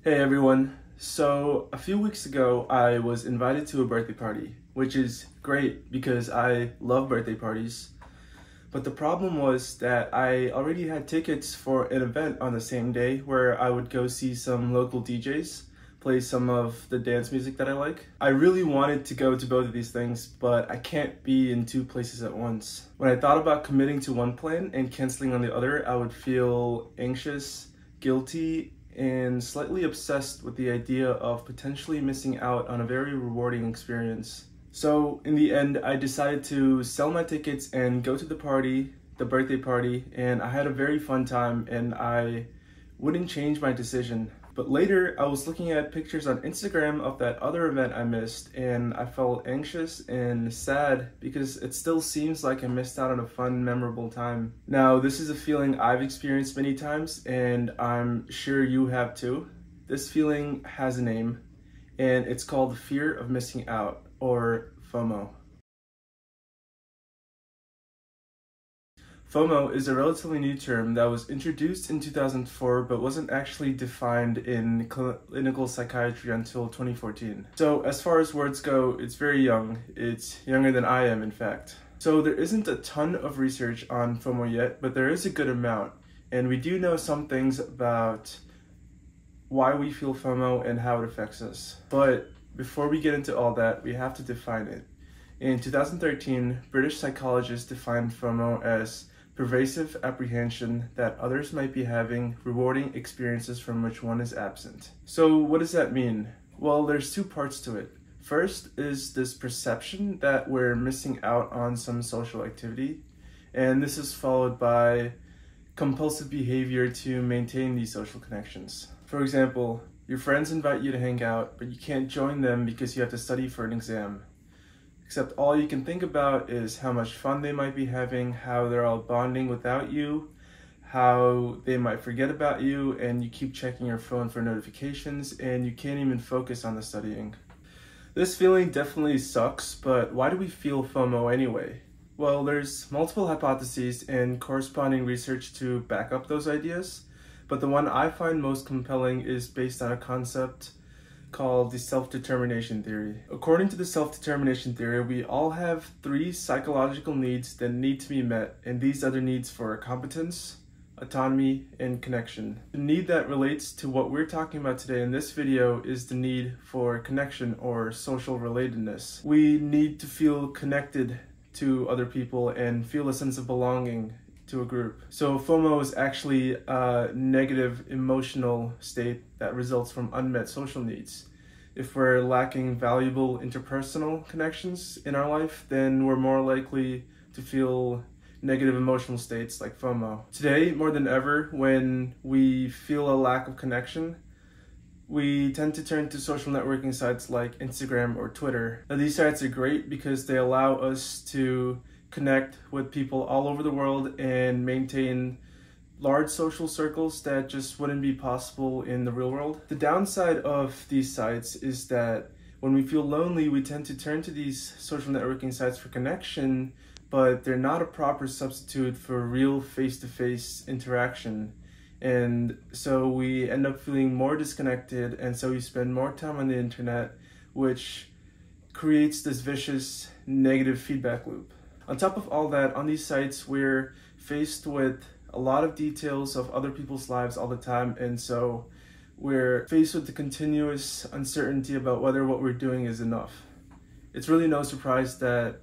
Hey everyone. So a few weeks ago I was invited to a birthday party, which is great because I love birthday parties. But the problem was that I already had tickets for an event on the same day where I would go see some local DJs play some of the dance music that I like. I really wanted to go to both of these things, but I can't be in two places at once. When I thought about committing to one plan and canceling on the other, I would feel anxious, guilty, and slightly obsessed with the idea of potentially missing out on a very rewarding experience. So in the end, I decided to sell my tickets and go to the party, the birthday party, and I had a very fun time and I wouldn't change my decision. But later, I was looking at pictures on Instagram of that other event I missed, and I felt anxious and sad because it still seems like I missed out on a fun, memorable time. Now, this is a feeling I've experienced many times, and I'm sure you have too. This feeling has a name, and it's called fear of missing out, or FOMO. FOMO is a relatively new term that was introduced in 2004 but wasn't actually defined in clinical psychiatry until 2014. So as far as words go, it's very young. It's younger than I am, in fact. So there isn't a ton of research on FOMO yet, but there is a good amount. And we do know some things about why we feel FOMO and how it affects us. But before we get into all that, we have to define it. In 2013, British psychologists defined FOMO as pervasive apprehension that others might be having rewarding experiences from which one is absent. So what does that mean? Well, there's two parts to it. First is this perception that we're missing out on some social activity, and this is followed by compulsive behavior to maintain these social connections. For example, your friends invite you to hang out, but you can't join them because you have to study for an exam. Except all you can think about is how much fun they might be having, how they're all bonding without you, how they might forget about you, and you keep checking your phone for notifications, and you can't even focus on the studying. This feeling definitely sucks, but why do we feel FOMO anyway? Well, there's multiple hypotheses and corresponding research to back up those ideas, but the one I find most compelling is based on a concept called the self-determination theory. According to the self-determination theory, we all have three psychological needs that need to be met, and these are the needs for competence, autonomy, and connection. The need that relates to what we're talking about today in this video is the need for connection or social relatedness. We need to feel connected to other people and feel a sense of belonging to a group. So FOMO is actually a negative emotional state that results from unmet social needs. If we're lacking valuable interpersonal connections in our life, then we're more likely to feel negative emotional states like FOMO. Today, more than ever, when we feel a lack of connection, we tend to turn to social networking sites like Instagram or Twitter. Now, these sites are great because they allow us to connect with people all over the world and maintain large social circles that just wouldn't be possible in the real world. The downside of these sites is that when we feel lonely, we tend to turn to these social networking sites for connection, but they're not a proper substitute for real face-to-face interaction. And so we end up feeling more disconnected, and so we spend more time on the internet, which creates this vicious negative feedback loop. On top of all that, on these sites, we're faced with a lot of details of other people's lives all the time, and so we're faced with the continuous uncertainty about whether what we're doing is enough. It's really no surprise that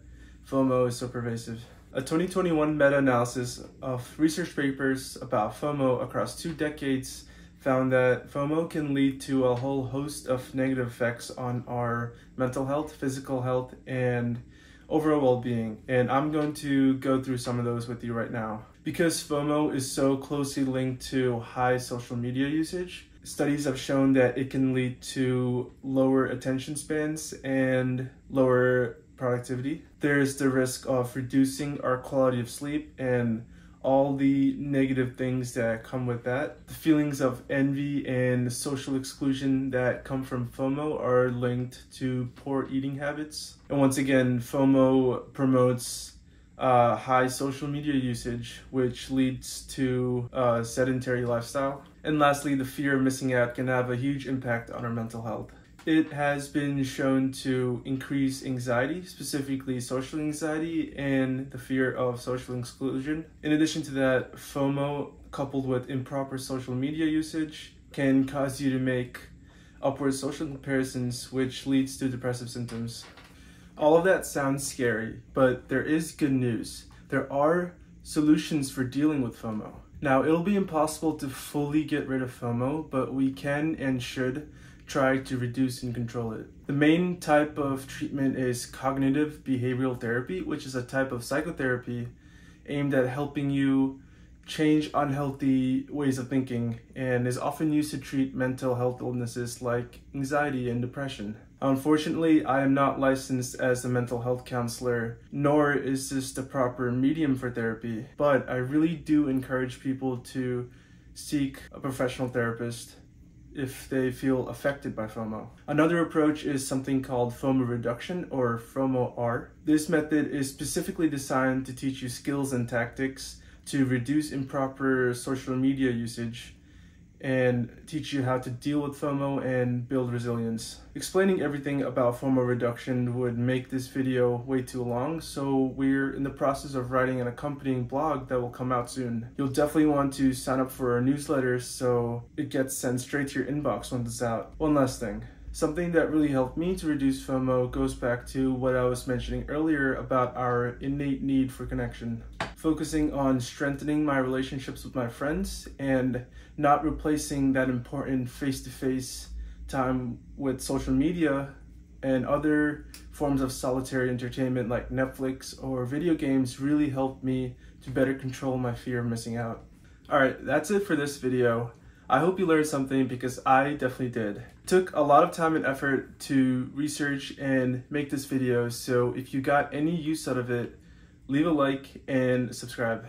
FOMO is so pervasive. A 2021 meta-analysis of research papers about FOMO across 2 decades found that FOMO can lead to a whole host of negative effects on our mental health, physical health, and overall well-being, and I'm going to go through some of those with you right now. Because FOMO is so closely linked to high social media usage, studies have shown that it can lead to lower attention spans and lower productivity. There's the risk of reducing our quality of sleep and all the negative things that come with that. The feelings of envy and social exclusion that come from FOMO are linked to poor eating habits. And once again, FOMO promotes high social media usage, which leads to a sedentary lifestyle. And lastly, the fear of missing out can have a huge impact on our mental health. It has been shown to increase anxiety, specifically social anxiety, and the fear of social exclusion. In addition to that, FOMO, coupled with improper social media usage, can cause you to make upward social comparisons, which leads to depressive symptoms. All of that sounds scary, but there is good news. There are solutions for dealing with FOMO. Now, it'll be impossible to fully get rid of FOMO, but we can and should try to reduce and control it. The main type of treatment is cognitive behavioral therapy, which is a type of psychotherapy aimed at helping you change unhealthy ways of thinking and is often used to treat mental health illnesses like anxiety and depression. Unfortunately, I am not licensed as a mental health counselor, nor is this the proper medium for therapy, but I really do encourage people to seek a professional therapist if they feel affected by FOMO. Another approach is something called FOMO reduction, or FOMO-R. This method is specifically designed to teach you skills and tactics to reduce improper social media usage and teach you how to deal with FOMO and build resilience. Explaining everything about FOMO reduction would make this video way too long, so we're in the process of writing an accompanying blog that will come out soon. You'll definitely want to sign up for our newsletter so it gets sent straight to your inbox once it's out. One last thing. Something that really helped me to reduce FOMO goes back to what I was mentioning earlier about our innate need for connection. Focusing on strengthening my relationships with my friends and not replacing that important face-to-face time with social media and other forms of solitary entertainment like Netflix or video games really helped me to better control my fear of missing out. Alright, that's it for this video. I hope you learned something because I definitely did. It took a lot of time and effort to research and make this video, so if you got any use out of it, leave a like and subscribe.